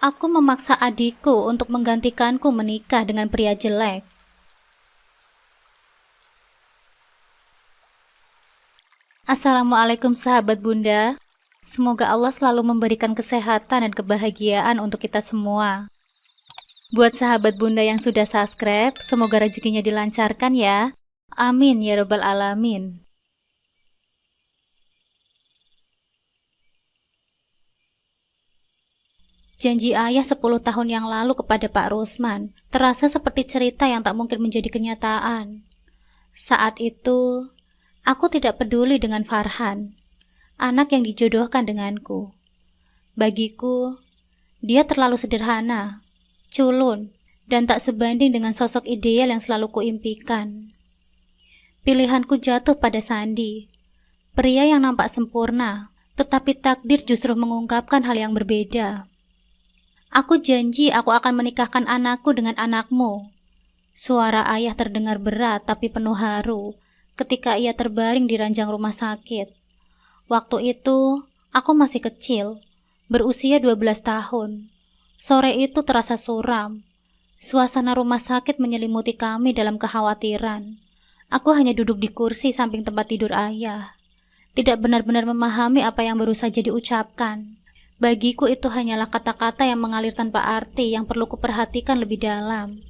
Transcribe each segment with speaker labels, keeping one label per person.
Speaker 1: Aku memaksa adikku untuk menggantikanku menikah dengan pria jelek. Assalamualaikum sahabat Bunda. Semoga Allah selalu memberikan kesehatan dan kebahagiaan untuk kita semua. Buat sahabat Bunda yang sudah subscribe, semoga rezekinya dilancarkan ya. Amin ya Rabbal Alamin. Janji ayah 10 tahun yang lalu kepada Pak Rusman terasa seperti cerita yang tak mungkin menjadi kenyataan. Saat itu, aku tidak peduli dengan Farhan, anak yang dijodohkan denganku. Bagiku, dia terlalu sederhana, culun, dan tak sebanding dengan sosok ideal yang selalu kuimpikan. Pilihanku jatuh pada Sandi, pria yang nampak sempurna, tetapi takdir justru mengungkapkan hal yang berbeda. Aku janji aku akan menikahkan anakku dengan anakmu. Suara ayah terdengar berat tapi penuh haru ketika ia terbaring di ranjang rumah sakit. Waktu itu, aku masih kecil, berusia 12 tahun. Sore itu terasa suram. Suasana rumah sakit menyelimuti kami dalam kekhawatiran. Aku hanya duduk di kursi samping tempat tidur ayah. Tidak benar-benar memahami apa yang baru saja diucapkan. Bagiku itu hanyalah kata-kata yang mengalir tanpa arti yang perlu kuperhatikan lebih dalam.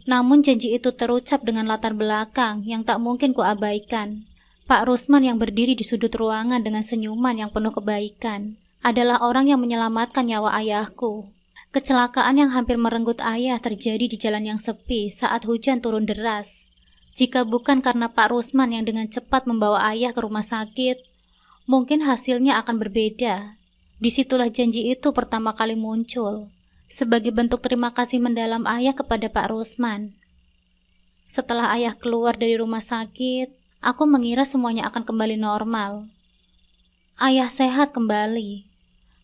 Speaker 1: Namun janji itu terucap dengan latar belakang yang tak mungkin kuabaikan. Pak Rusman yang berdiri di sudut ruangan dengan senyuman yang penuh kebaikan adalah orang yang menyelamatkan nyawa ayahku. Kecelakaan yang hampir merenggut ayah terjadi di jalan yang sepi saat hujan turun deras. Jika bukan karena Pak Rusman yang dengan cepat membawa ayah ke rumah sakit, mungkin hasilnya akan berbeda. Disitulah janji itu pertama kali muncul, sebagai bentuk terima kasih mendalam ayah kepada Pak Rusman. Setelah ayah keluar dari rumah sakit, aku mengira semuanya akan kembali normal. Ayah sehat kembali.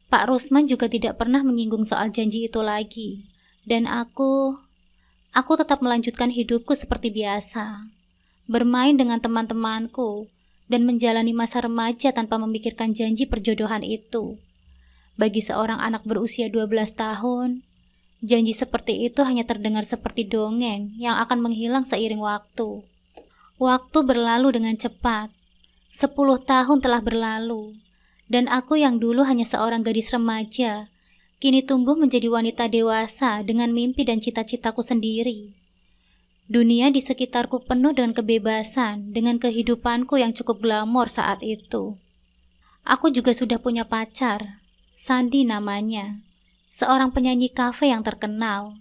Speaker 1: Pak Rusman juga tidak pernah menyinggung soal janji itu lagi. Dan aku tetap melanjutkan hidupku seperti biasa. Bermain dengan teman-temanku, dan menjalani masa remaja tanpa memikirkan janji perjodohan itu. Bagi seorang anak berusia 12 tahun, janji seperti itu hanya terdengar seperti dongeng yang akan menghilang seiring waktu. Waktu berlalu dengan cepat. 10 tahun telah berlalu, dan aku yang dulu hanya seorang gadis remaja, kini tumbuh menjadi wanita dewasa dengan mimpi dan cita-citaku sendiri. Dunia di sekitarku penuh dengan kebebasan, dengan kehidupanku yang cukup glamor saat itu. Aku juga sudah punya pacar. Sandi namanya, seorang penyanyi kafe yang terkenal.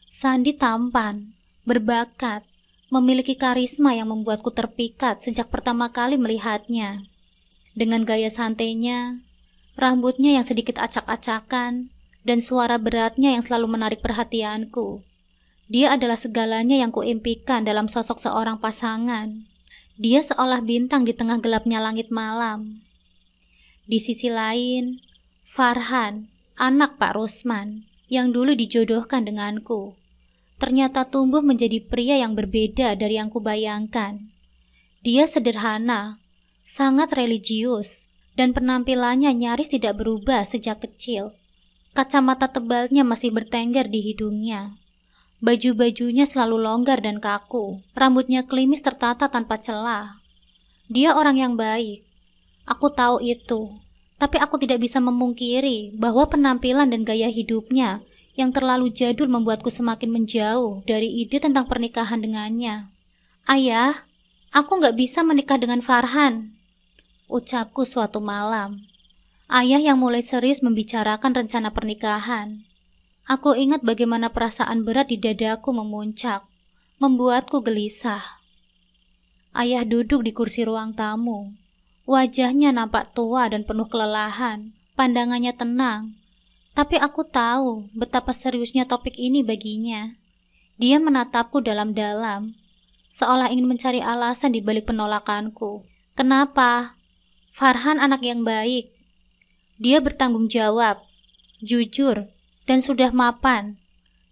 Speaker 1: Sandi tampan, berbakat, memiliki karisma yang membuatku terpikat sejak pertama kali melihatnya. Dengan gaya santainya, rambutnya yang sedikit acak-acakan, dan suara beratnya yang selalu menarik perhatianku. Dia adalah segalanya yang kuimpikan dalam sosok seorang pasangan. Dia seolah bintang di tengah gelapnya langit malam. Di sisi lain, Farhan, anak Pak Rusman, yang dulu dijodohkan denganku, ternyata tumbuh menjadi pria yang berbeda dari yang kubayangkan. Dia sederhana, sangat religius, dan penampilannya nyaris tidak berubah sejak kecil. Kacamata tebalnya masih bertengger di hidungnya. Baju-bajunya selalu longgar dan kaku, rambutnya klimis tertata tanpa celah. Dia orang yang baik, aku tahu itu. Tapi aku tidak bisa memungkiri bahwa penampilan dan gaya hidupnya yang terlalu jadul membuatku semakin menjauh dari ide tentang pernikahan dengannya. Ayah, aku nggak bisa menikah dengan Farhan, ucapku suatu malam. Ayah yang mulai serius membicarakan rencana pernikahan. Aku ingat bagaimana perasaan berat di dadaku memuncak, membuatku gelisah. Ayah duduk di kursi ruang tamu. Wajahnya nampak tua dan penuh kelelahan, pandangannya tenang. Tapi aku tahu betapa seriusnya topik ini baginya. Dia menatapku dalam-dalam, seolah ingin mencari alasan di balik penolakanku. Kenapa? Farhan anak yang baik. Dia bertanggung jawab, jujur, dan sudah mapan,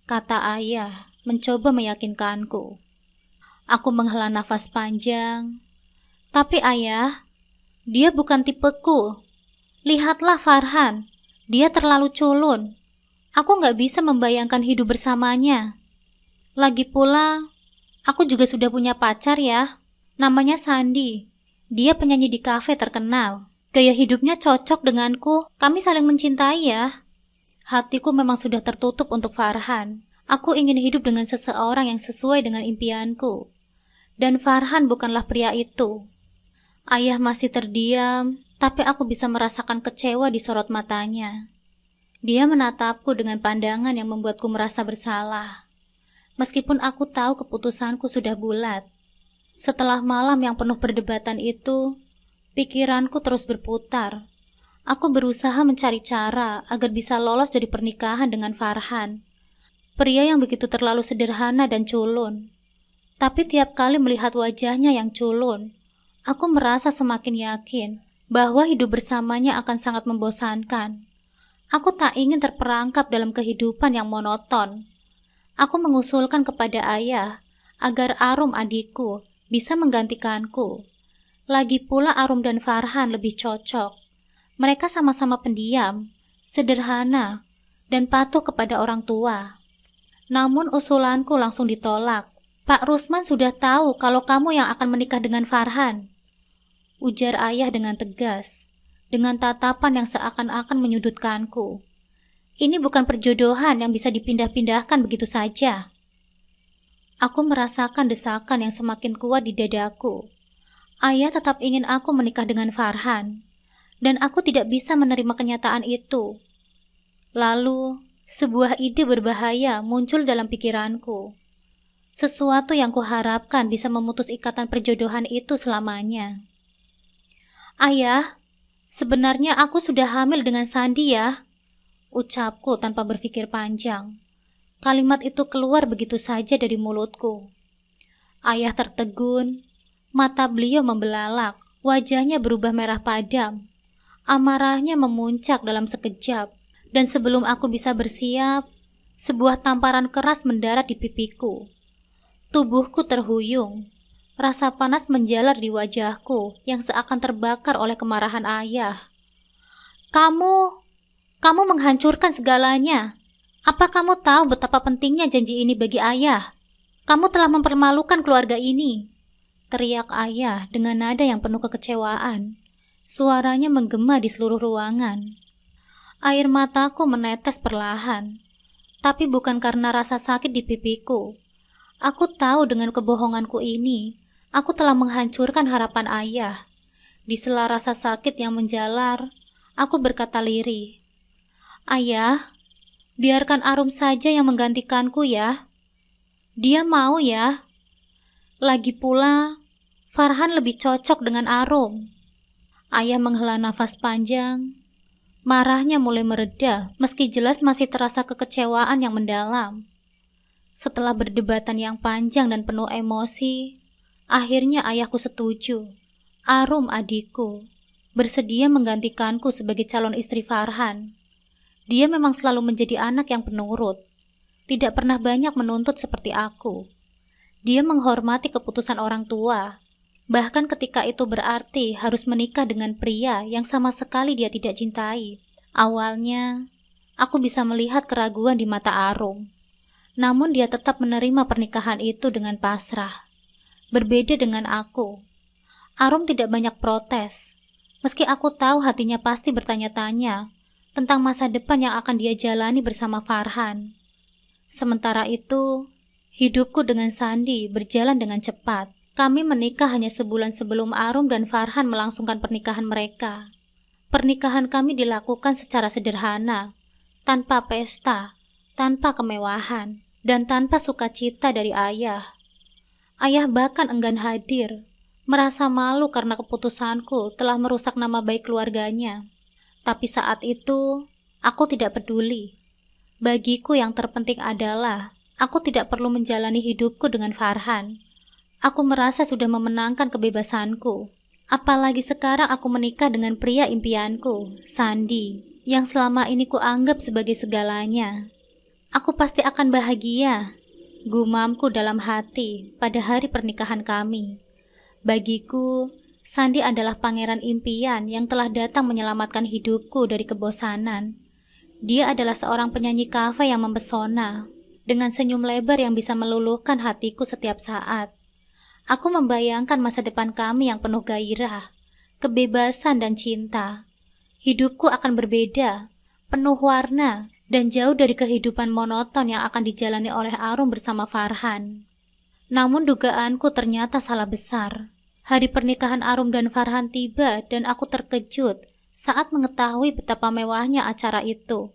Speaker 1: kata ayah, mencoba meyakinkanku. Aku menghela nafas panjang. Tapi ayah, dia bukan tipeku. Lihatlah Farhan, dia terlalu culun. Aku nggak bisa membayangkan hidup bersamanya. Lagi pula, aku juga sudah punya pacar ya. Namanya Sandi. Dia penyanyi di kafe terkenal. Gaya hidupnya cocok denganku. Kami saling mencintai ya. Hatiku memang sudah tertutup untuk Farhan. Aku ingin hidup dengan seseorang yang sesuai dengan impianku. Dan Farhan bukanlah pria itu. Ayah masih terdiam, tapi aku bisa merasakan kecewa di sorot matanya. Dia menatapku dengan pandangan yang membuatku merasa bersalah. Meskipun aku tahu keputusanku sudah bulat. Setelah malam yang penuh perdebatan itu, pikiranku terus berputar. Aku berusaha mencari cara agar bisa lolos dari pernikahan dengan Farhan. Pria yang begitu terlalu sederhana dan culun. Tapi tiap kali melihat wajahnya yang culun, aku merasa semakin yakin bahwa hidup bersamanya akan sangat membosankan. Aku tak ingin terperangkap dalam kehidupan yang monoton. Aku mengusulkan kepada ayah agar Arum adikku bisa menggantikanku. Lagi pula Arum dan Farhan lebih cocok. Mereka sama-sama pendiam, sederhana, dan patuh kepada orang tua. Namun usulanku langsung ditolak. Pak Rusman sudah tahu kalau kamu yang akan menikah dengan Farhan, ujar ayah dengan tegas, dengan tatapan yang seakan-akan menyudutkanku. Ini bukan perjodohan yang bisa dipindah-pindahkan begitu saja. Aku merasakan desakan yang semakin kuat di dadaku. Ayah tetap ingin aku menikah dengan Farhan, dan aku tidak bisa menerima kenyataan itu. Lalu, sebuah ide berbahaya muncul dalam pikiranku. Sesuatu yang kuharapkan bisa memutus ikatan perjodohan itu selamanya. Ayah, sebenarnya aku sudah hamil dengan Sandi ya, ucapku tanpa berpikir panjang. Kalimat itu keluar begitu saja dari mulutku. Ayah tertegun, mata beliau membelalak, wajahnya berubah merah padam. Amarahnya memuncak dalam sekejap, dan sebelum aku bisa bersiap, sebuah tamparan keras mendarat di pipiku. Tubuhku terhuyung. Rasa panas menjalar di wajahku yang seakan terbakar oleh kemarahan ayah. Kamu menghancurkan segalanya. Apa kamu tahu betapa pentingnya janji ini bagi ayah? Kamu telah mempermalukan keluarga ini, teriak ayah dengan nada yang penuh kekecewaan. Suaranya menggema di seluruh ruangan. Air mataku menetes perlahan, tapi bukan karena rasa sakit di pipiku. Aku tahu dengan kebohonganku ini, aku telah menghancurkan harapan ayah. Di sela rasa sakit yang menjalar, aku berkata lirih, "Ayah, biarkan Arum saja yang menggantikanku ya. Dia mau ya. Lagi pula, Farhan lebih cocok dengan Arum." Ayah menghela nafas panjang. Marahnya mulai mereda, meski jelas masih terasa kekecewaan yang mendalam. Setelah berdebatan yang panjang dan penuh emosi, akhirnya ayahku setuju. Arum adikku bersedia menggantikanku sebagai calon istri Farhan. Dia memang selalu menjadi anak yang penurut, tidak pernah banyak menuntut seperti aku. Dia menghormati keputusan orang tua, bahkan ketika itu berarti harus menikah dengan pria yang sama sekali dia tidak cintai. Awalnya, aku bisa melihat keraguan di mata Arum. Namun dia tetap menerima pernikahan itu dengan pasrah. Berbeda dengan aku. Arum tidak banyak protes. Meski aku tahu hatinya pasti bertanya-tanya tentang masa depan yang akan dia jalani bersama Farhan. Sementara itu, hidupku dengan Sandi berjalan dengan cepat. Kami menikah hanya sebulan sebelum Arum dan Farhan melangsungkan pernikahan mereka. Pernikahan kami dilakukan secara sederhana, tanpa pesta, tanpa kemewahan, dan tanpa sukacita dari ayah. Ayah bahkan enggan hadir, merasa malu karena keputusanku telah merusak nama baik keluarganya. Tapi saat itu, aku tidak peduli. Bagiku yang terpenting adalah, aku tidak perlu menjalani hidupku dengan Farhan. Aku merasa sudah memenangkan kebebasanku. Apalagi sekarang aku menikah dengan pria impianku, Sandi, yang selama ini kuanggap sebagai segalanya. Aku pasti akan bahagia, gumamku dalam hati pada hari pernikahan kami. Bagiku, Sandi adalah pangeran impian yang telah datang menyelamatkan hidupku dari kebosanan. Dia adalah seorang penyanyi kafe yang mempesona, dengan senyum lebar yang bisa meluluhkan hatiku setiap saat. Aku membayangkan masa depan kami yang penuh gairah, kebebasan dan cinta. Hidupku akan berbeda, penuh warna, dan jauh dari kehidupan monoton yang akan dijalani oleh Arum bersama Farhan. Namun dugaanku ternyata salah besar. Hari pernikahan Arum dan Farhan tiba dan aku terkejut saat mengetahui betapa mewahnya acara itu.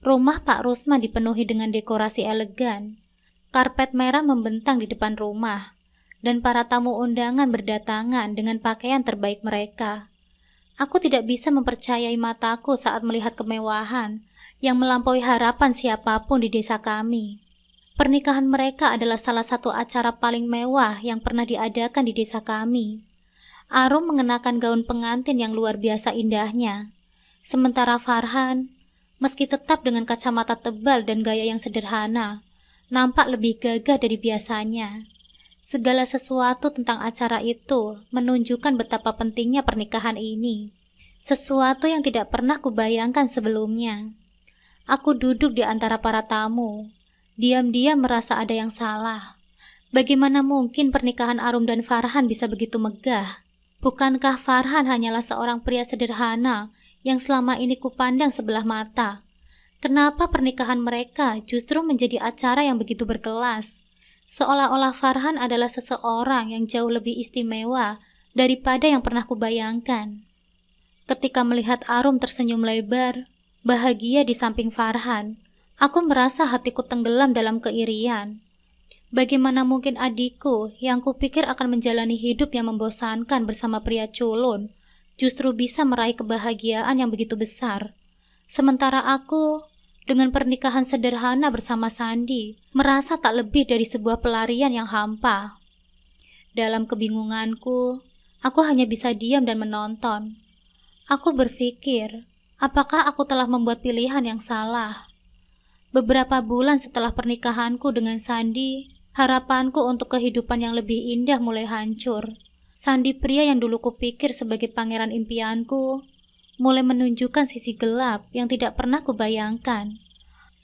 Speaker 1: Rumah Pak Rusman dipenuhi dengan dekorasi elegan. Karpet merah membentang di depan rumah, dan para tamu undangan berdatangan dengan pakaian terbaik mereka. Aku tidak bisa mempercayai mataku saat melihat kemewahan yang melampaui harapan siapapun di desa kami. Pernikahan mereka adalah salah satu acara paling mewah yang pernah diadakan di desa kami. Arum mengenakan gaun pengantin yang luar biasa indahnya. Sementara Farhan, meski tetap dengan kacamata tebal dan gaya yang sederhana, nampak lebih gagah dari biasanya. Segala sesuatu tentang acara itu menunjukkan betapa pentingnya pernikahan ini. Sesuatu yang tidak pernah kubayangkan sebelumnya. Aku duduk di antara para tamu. Diam-diam merasa ada yang salah. Bagaimana mungkin pernikahan Arum dan Farhan bisa begitu megah? Bukankah Farhan hanyalah seorang pria sederhana yang selama ini kupandang sebelah mata? Kenapa pernikahan mereka justru menjadi acara yang begitu berkelas? Seolah-olah Farhan adalah seseorang yang jauh lebih istimewa daripada yang pernah kubayangkan. Ketika melihat Arum tersenyum lebar, bahagia di samping Farhan, aku merasa hatiku tenggelam dalam keirian. Bagaimana mungkin adikku yang kupikir akan menjalani hidup yang membosankan bersama pria culun, justru bisa meraih kebahagiaan yang begitu besar. Sementara aku, dengan pernikahan sederhana bersama Sandi, merasa tak lebih dari sebuah pelarian yang hampa. Dalam kebingunganku, aku hanya bisa diam dan menonton. Aku berpikir, apakah aku telah membuat pilihan yang salah? Beberapa bulan setelah pernikahanku dengan Sandi, harapanku untuk kehidupan yang lebih indah mulai hancur. Sandi, pria yang dulu kupikir sebagai pangeran impianku, mulai menunjukkan sisi gelap yang tidak pernah kubayangkan.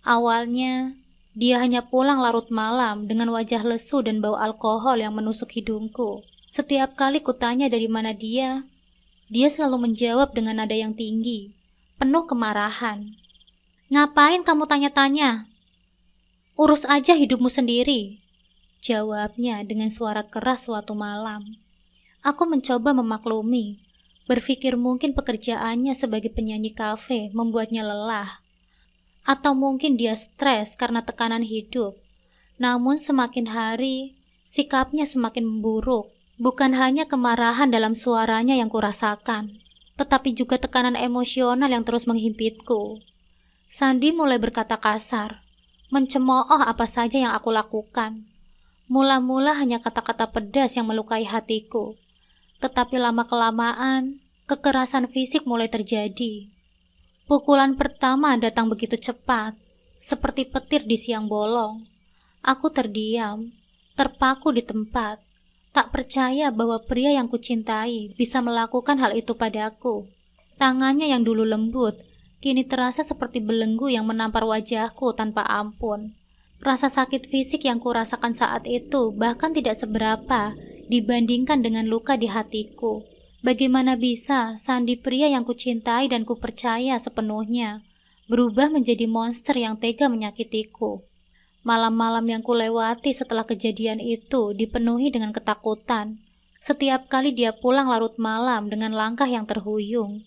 Speaker 1: Awalnya, dia hanya pulang larut malam dengan wajah lesu dan bau alkohol yang menusuk hidungku. Setiap kali kutanya dari mana dia selalu menjawab dengan nada yang tinggi, penuh kemarahan. "Ngapain kamu tanya-tanya? Urus aja hidupmu sendiri," jawabnya dengan suara keras suatu malam. Aku mencoba memaklumi, berpikir mungkin pekerjaannya sebagai penyanyi kafe membuatnya lelah. Atau mungkin dia stres karena tekanan hidup. Namun semakin hari, sikapnya semakin memburuk. Bukan hanya kemarahan dalam suaranya yang kurasakan, tetapi juga tekanan emosional yang terus menghimpitku. Sandi mulai berkata kasar, mencemooh apa saja yang aku lakukan. Mula-mula hanya kata-kata pedas yang melukai hatiku, tetapi lama-kelamaan, kekerasan fisik mulai terjadi. Pukulan pertama datang begitu cepat, seperti petir di siang bolong. Aku terdiam, terpaku di tempat, tak percaya bahwa pria yang kucintai bisa melakukan hal itu padaku. Tangannya yang dulu lembut, kini terasa seperti belenggu yang menampar wajahku tanpa ampun. Rasa sakit fisik yang kurasakan saat itu bahkan tidak seberapa dibandingkan dengan luka di hatiku. Bagaimana bisa Sandi, pria yang kucintai dan kupercaya sepenuhnya, berubah menjadi monster yang tega menyakitiku? Malam-malam yang kulewati setelah kejadian itu dipenuhi dengan ketakutan. Setiap kali dia pulang larut malam dengan langkah yang terhuyung,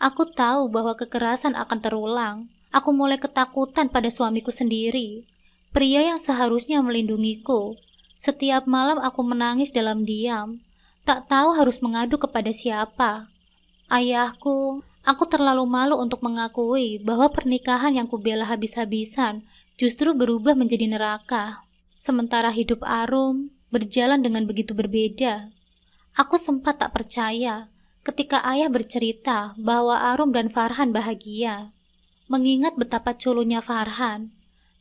Speaker 1: aku tahu bahwa kekerasan akan terulang. Aku mulai ketakutan pada suamiku sendiri, pria yang seharusnya melindungiku. Setiap malam aku menangis dalam diam, tak tahu harus mengadu kepada siapa. Ayahku, aku terlalu malu untuk mengakui bahwa pernikahan yang kubela habis-habisan justru berubah menjadi neraka. Sementara hidup Arum berjalan dengan begitu berbeda. Aku sempat tak percaya ketika ayah bercerita bahwa Arum dan Farhan bahagia. Mengingat betapa culunnya Farhan,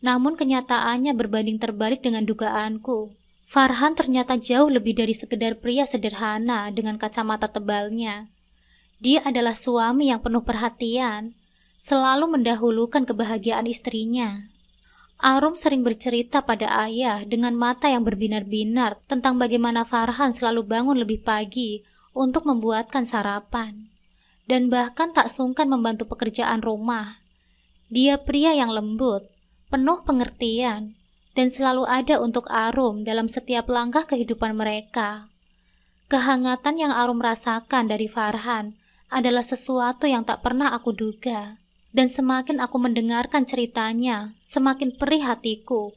Speaker 1: namun kenyataannya berbanding terbalik dengan dugaanku. Farhan ternyata jauh lebih dari sekedar pria sederhana dengan kacamata tebalnya. Dia adalah suami yang penuh perhatian, selalu mendahulukan kebahagiaan istrinya. Arum sering bercerita pada ayah dengan mata yang berbinar-binar tentang bagaimana Farhan selalu bangun lebih pagi untuk membuatkan sarapan, dan bahkan tak sungkan membantu pekerjaan rumah. Dia pria yang lembut, penuh pengertian, dan selalu ada untuk Arum dalam setiap langkah kehidupan mereka. Kehangatan yang Arum rasakan dari Farhan adalah sesuatu yang tak pernah aku duga. Dan semakin aku mendengarkan ceritanya, semakin perih hatiku.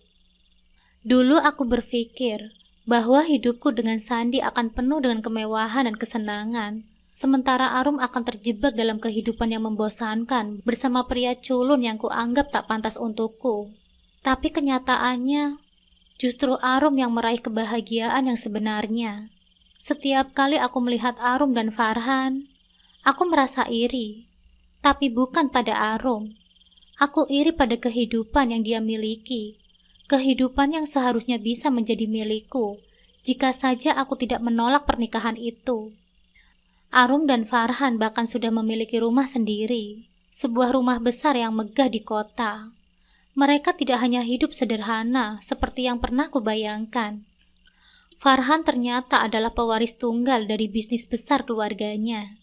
Speaker 1: Dulu aku berpikir bahwa hidupku dengan Sandi akan penuh dengan kemewahan dan kesenangan, sementara Arum akan terjebak dalam kehidupan yang membosankan bersama pria culun yang kuanggap tak pantas untukku. Tapi kenyataannya, justru Arum yang meraih kebahagiaan yang sebenarnya. Setiap kali aku melihat Arum dan Farhan, aku merasa iri. Tapi bukan pada Arum. Aku iri pada kehidupan yang dia miliki. Kehidupan yang seharusnya bisa menjadi milikku, jika saja aku tidak menolak pernikahan itu. Arum dan Farhan bahkan sudah memiliki rumah sendiri, sebuah rumah besar yang megah di kota. Mereka tidak hanya hidup sederhana seperti yang pernah kubayangkan. Farhan ternyata adalah pewaris tunggal dari bisnis besar keluarganya.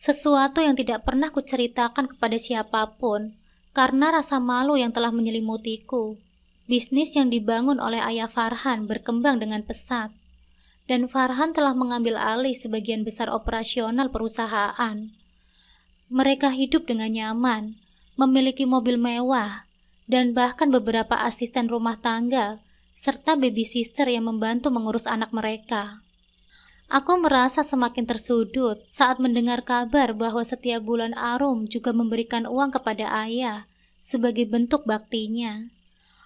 Speaker 1: Sesuatu yang tidak pernah kuceritakan kepada siapapun, karena rasa malu yang telah menyelimutiku. Bisnis yang dibangun oleh ayah Farhan berkembang dengan pesat, dan Farhan telah mengambil alih sebagian besar operasional perusahaan. Mereka hidup dengan nyaman, memiliki mobil mewah, dan bahkan beberapa asisten rumah tangga, serta baby sister yang membantu mengurus anak mereka. Aku merasa semakin tersudut saat mendengar kabar bahwa setiap bulan Arum juga memberikan uang kepada ayah sebagai bentuk baktinya.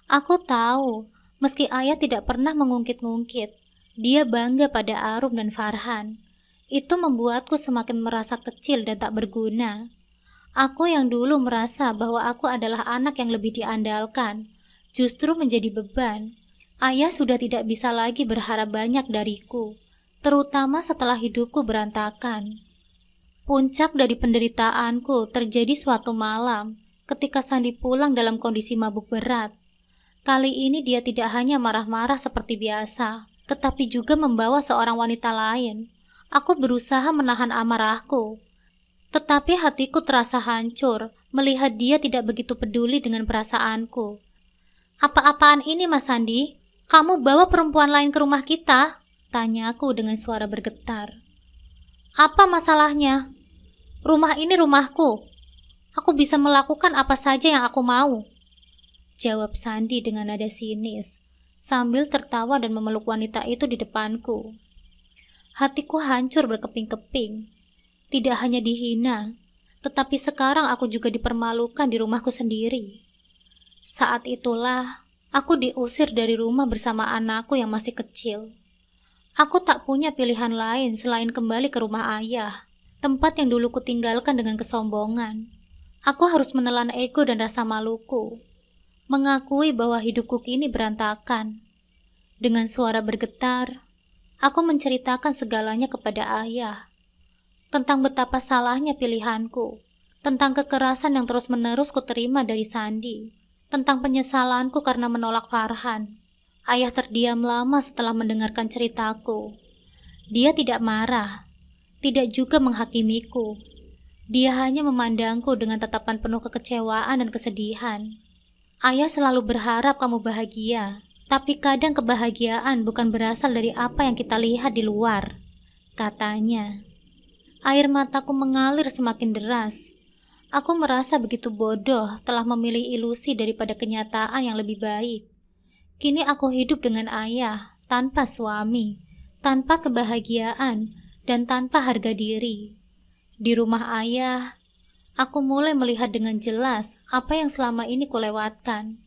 Speaker 1: Aku tahu, meski ayah tidak pernah mengungkit-ungkit, dia bangga pada Arum dan Farhan. Itu membuatku semakin merasa kecil dan tak berguna. Aku yang dulu merasa bahwa aku adalah anak yang lebih diandalkan, justru menjadi beban. Ayah sudah tidak bisa lagi berharap banyak dariku, terutama setelah hidupku berantakan. Puncak dari penderitaanku terjadi suatu malam ketika Sandi pulang dalam kondisi mabuk berat. Kali ini dia tidak hanya marah-marah seperti biasa, tetapi juga membawa seorang wanita lain. Aku berusaha menahan amarahku, tetapi hatiku terasa hancur melihat dia tidak begitu peduli dengan perasaanku. "Apa-apaan ini, Mas Sandi? Kamu bawa perempuan lain ke rumah kita?" Tanyaku dengan suara bergetar. "Apa masalahnya? Rumah ini rumahku. Aku bisa melakukan apa saja yang aku mau," jawab Sandi dengan nada sinis, sambil tertawa dan memeluk wanita itu di depanku. Hatiku hancur berkeping-keping. Tidak hanya dihina, tetapi sekarang aku juga dipermalukan di rumahku sendiri. Saat itulah, aku diusir dari rumah bersama anakku yang masih kecil. Aku tak punya pilihan lain selain kembali ke rumah ayah, tempat yang dulu kutinggalkan dengan kesombongan. Aku harus menelan ego dan rasa maluku, mengakui bahwa hidupku kini berantakan. Dengan suara bergetar, aku menceritakan segalanya kepada ayah, tentang betapa salahnya pilihanku, tentang kekerasan yang terus-menerus kuterima dari Sandi, tentang penyesalanku karena menolak Farhan. Ayah terdiam lama setelah mendengarkan ceritaku. Dia tidak marah, tidak juga menghakimiku. Dia hanya memandangku dengan tatapan penuh kekecewaan dan kesedihan. "Ayah selalu berharap kamu bahagia, tapi kadang kebahagiaan bukan berasal dari apa yang kita lihat di luar," katanya. Air mataku mengalir semakin deras. Aku merasa begitu bodoh telah memilih ilusi daripada kenyataan yang lebih baik. Kini aku hidup dengan ayah, tanpa suami, tanpa kebahagiaan, dan tanpa harga diri. Di rumah ayah, aku mulai melihat dengan jelas apa yang selama ini kulewatkan.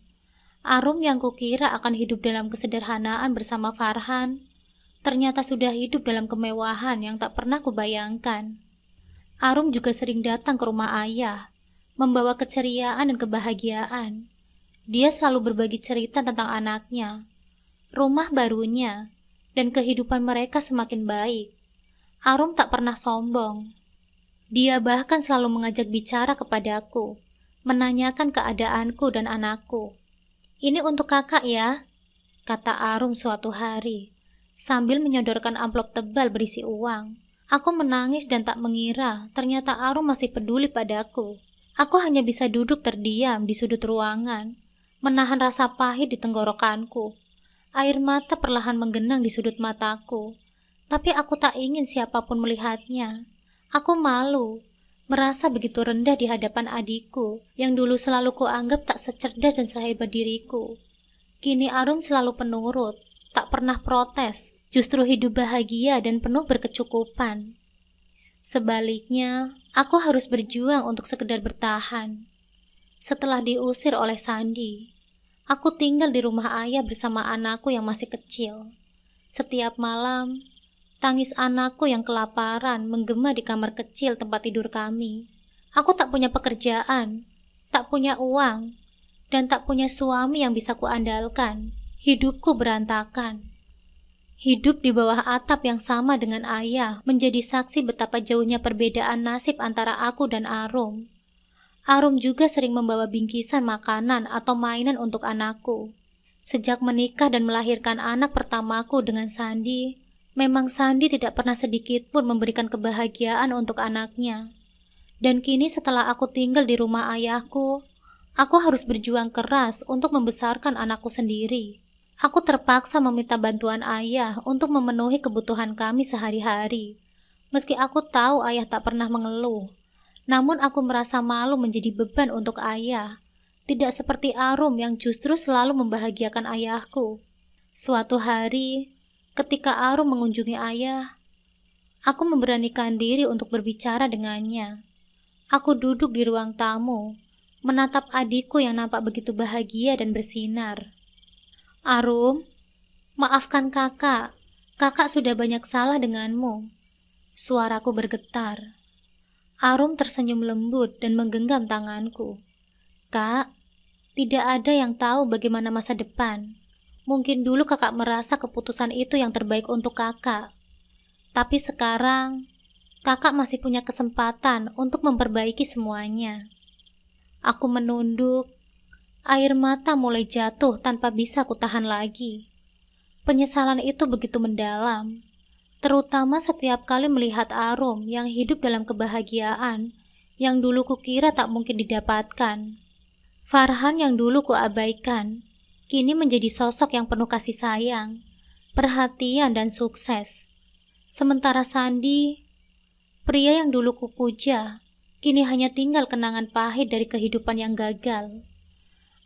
Speaker 1: Arum yang kukira akan hidup dalam kesederhanaan bersama Farhan, ternyata sudah hidup dalam kemewahan yang tak pernah kubayangkan. Arum juga sering datang ke rumah ayah, membawa keceriaan dan kebahagiaan. Dia selalu berbagi cerita tentang anaknya, rumah barunya, dan kehidupan mereka semakin baik. Arum tak pernah sombong. Dia bahkan selalu mengajak bicara kepadaku, menanyakan keadaanku dan anakku. "Ini untuk kakak ya," kata Arum suatu hari, sambil menyodorkan amplop tebal berisi uang. Aku menangis dan tak mengira ternyata Arum masih peduli padaku. Aku hanya bisa duduk terdiam di sudut ruangan, menahan rasa pahit di tenggorokanku. Air mata perlahan menggenang di sudut mataku, tapi aku tak ingin siapapun melihatnya. Aku malu, merasa begitu rendah di hadapan adikku yang dulu selalu kuanggap tak secerdas dan sehebat diriku. Kini Arum selalu penurut, tak pernah protes, justru hidup bahagia dan penuh berkecukupan. Sebaliknya, aku harus berjuang untuk sekedar bertahan. Setelah diusir oleh Sandi, aku tinggal di rumah ayah bersama anakku yang masih kecil. Setiap malam, tangis anakku yang kelaparan menggema di kamar kecil tempat tidur kami. Aku tak punya pekerjaan, tak punya uang, dan tak punya suami yang bisa kuandalkan. Hidupku berantakan. Hidup di bawah atap yang sama dengan ayah menjadi saksi betapa jauhnya perbedaan nasib antara aku dan Arum. Arum juga sering membawa bingkisan makanan atau mainan untuk anakku. Sejak menikah dan melahirkan anak pertamaku dengan Sandi, memang Sandi tidak pernah sedikit pun memberikan kebahagiaan untuk anaknya. Dan kini setelah aku tinggal di rumah ayahku, aku harus berjuang keras untuk membesarkan anakku sendiri. Aku terpaksa meminta bantuan ayah untuk memenuhi kebutuhan kami sehari-hari. Meski aku tahu ayah tak pernah mengeluh, namun aku merasa malu menjadi beban untuk ayah. Tidak seperti Arum yang justru selalu membahagiakan ayahku. Suatu hari, ketika Arum mengunjungi ayah, aku memberanikan diri untuk berbicara dengannya. Aku duduk di ruang tamu, menatap adikku yang nampak begitu bahagia dan bersinar. "Arum, maafkan kakak. Kakak sudah banyak salah denganmu." Suaraku bergetar. Arum tersenyum lembut dan menggenggam tanganku. "Kak, tidak ada yang tahu bagaimana masa depan. Mungkin dulu kakak merasa keputusan itu yang terbaik untuk kakak. Tapi sekarang, kakak masih punya kesempatan untuk memperbaiki semuanya." Aku menunduk. Air mata mulai jatuh tanpa bisa kutahan lagi. Penyesalan itu begitu mendalam, terutama setiap kali melihat Arum yang hidup dalam kebahagiaan yang dulu kukira tak mungkin didapatkan. Farhan yang dulu kuabaikan, kini menjadi sosok yang penuh kasih sayang, perhatian dan sukses. Sementara Sandi, pria yang dulu kupuja, kini hanya tinggal kenangan pahit dari kehidupan yang gagal.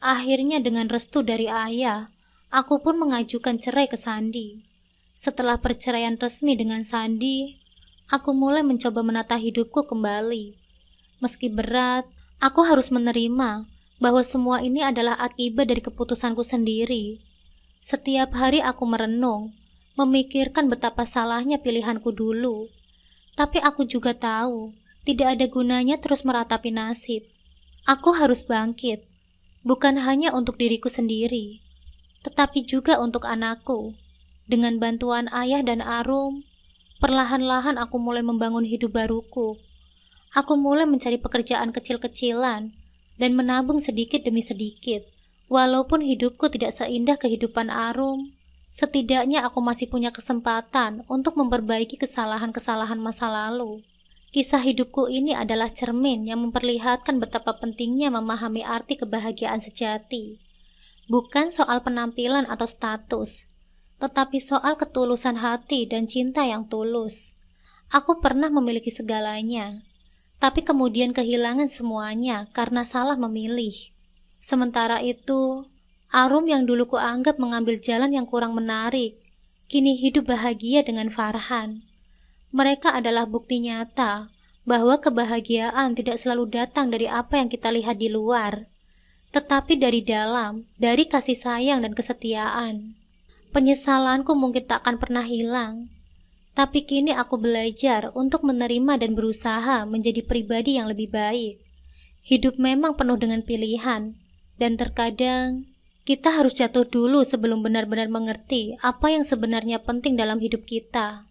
Speaker 1: Akhirnya dengan restu dari ayah, aku pun mengajukan cerai ke Sandi. Setelah perceraian resmi dengan Sandi, aku mulai mencoba menata hidupku kembali. Meski berat, aku harus menerima bahwa semua ini adalah akibat dari keputusanku sendiri. Setiap hari aku merenung, memikirkan betapa salahnya pilihanku dulu. Tapi aku juga tahu, tidak ada gunanya terus meratapi nasib. Aku harus bangkit. Bukan hanya untuk diriku sendiri, tetapi juga untuk anakku. Dengan bantuan ayah dan Arum, perlahan-lahan aku mulai membangun hidup baruku. Aku mulai mencari pekerjaan kecil-kecilan dan menabung sedikit demi sedikit. Walaupun hidupku tidak seindah kehidupan Arum, setidaknya aku masih punya kesempatan untuk memperbaiki kesalahan-kesalahan masa lalu. Kisah hidupku ini adalah cermin yang memperlihatkan betapa pentingnya memahami arti kebahagiaan sejati. Bukan soal penampilan atau status, tetapi soal ketulusan hati dan cinta yang tulus. Aku pernah memiliki segalanya, tapi kemudian kehilangan semuanya karena salah memilih. Sementara itu, Arum yang dulu kuanggap mengambil jalan yang kurang menarik, kini hidup bahagia dengan Farhan. Mereka adalah bukti nyata bahwa kebahagiaan tidak selalu datang dari apa yang kita lihat di luar, tetapi dari dalam, dari kasih sayang dan kesetiaan. Penyesalanku mungkin tak akan pernah hilang, tapi kini aku belajar untuk menerima dan berusaha menjadi pribadi yang lebih baik. Hidup memang penuh dengan pilihan, dan terkadang kita harus jatuh dulu sebelum benar-benar mengerti apa yang sebenarnya penting dalam hidup kita.